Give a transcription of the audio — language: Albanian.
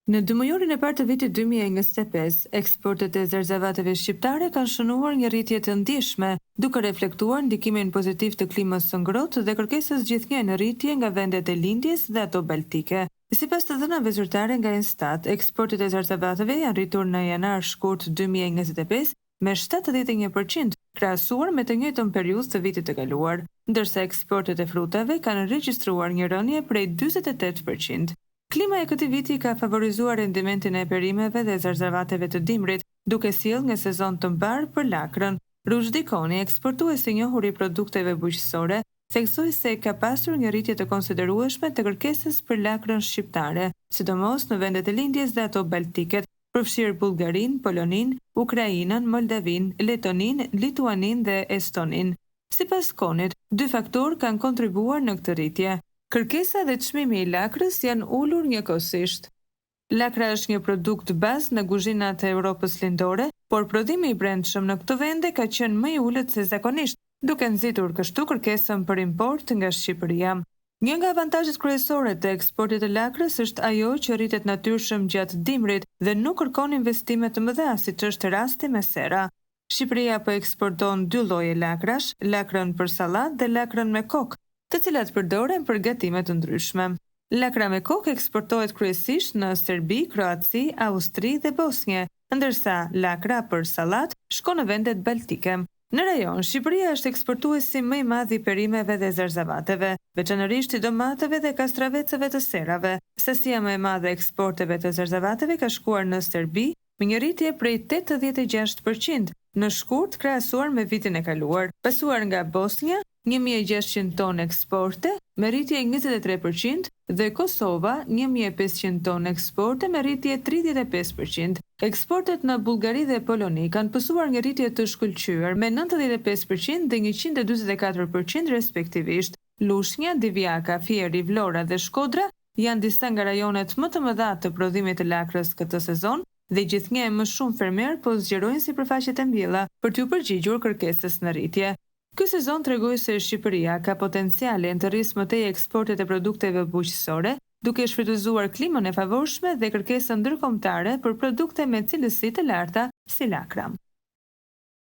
Në dymujorin e parë të vitit 2025, eksportet e zerzevateve shqiptare kanë shënuar një rritje të ndjeshme, duke reflektuar ndikimin pozitiv të klimës së ngrohtë dhe kërkesës gjithnjë në rritje nga vendet e lindjes dhe ato baltike. Sipas të dhënave zyrtare nga Instat, eksportet e zerzevateve janë rritur në janar-shkurt 2025 me 71%, krahasuar me të njëjtën periudhë të vitit të kaluar, ndërsa eksportet e frutave kanë regjistruar një rënje prej 48%. Klima e këtij viti ka favorizuar rendimentin e perimeve dhe zerzevateve të dimrit, duke sjellë një sezon të mbarë për lakrën. Rrush Dikoni, eksportuesi i njohur i produkteve bujqësore, theksoi se ka pasur një rritje të konsiderueshme të kërkesës për lakrën shqiptare, sidomos në vendet e lindjes dhe ato baltike, përfshirë Bullgarinë, Poloninë, Ukrainën, Moldavinë, Letoninë, Lituaninë dhe Estoninë. Sipas Konit, dy faktorë kanë kontribuar në këtë rritje. Kërkesa dhe çmimi i lakrës janë ulur njëkohësisht. Lakra është një produkt bazë në kuzhinat e Europës lindore, por prodhimi i brendshëm në këto vende ka qenë më i ulët se zakonisht, duke nxitur kështu kërkesën për import nga Shqipëria. Një nga avantazhet kryesore të eksportit të lakrës është ajo që rritet natyrshëm gjatë dimrit dhe nuk kërkon investime të mëdha, siç është rasti me sera. Shqipëria po eksporton dy lloje lakrash, lakrën për sallat dhe lakrën me kokë, të cilat përdoren për gatime të ndryshme. Lakra me kokë eksportohet kryesisht në Serbi, Kroaci, Austri dhe Bosnjë, ndërsa lakra për sallat shkon në vendet baltike. Në rajon, Shqipëria është eksportuesi më i madh i perimeve dhe zerzevateve, veçanërisht i domateve dhe kastraveceve të serave. Sasia më e madhe e eksporteve të zerzevateve ka shkuar në Serbi, me një rritje prej 86% në shkurt krahasuar me vitin e kaluar, pasuar nga Bosnja 1600 tonë eksporte me rritje 23% dhe Kosova 1500 tonë eksporte me rritje 35%. Eksportet në Bullgari dhe Poloni kanë pësuar një rritje të shkëlqyer me 95% dhe 144% respektivisht. Lushnja, Divjaka, Fieri, Vlora dhe Shkodra janë disa nga rajonet më të mëdha të prodhimit të lakrës këtë sezon dhe gjithnjë më shumë fermer po zgjerojnë sipërfaqet e mbjella për t'u përgjigjur kërkesës në rritje. Ky sezon tregoi se Shqipëria ka potencialin të rrisë më tej eksportet e produkteve bujqësore, duke shfrytëzuar klimën e favorshme dhe kërkesën ndërkombëtare për produkte me cilësi të larta si lakra.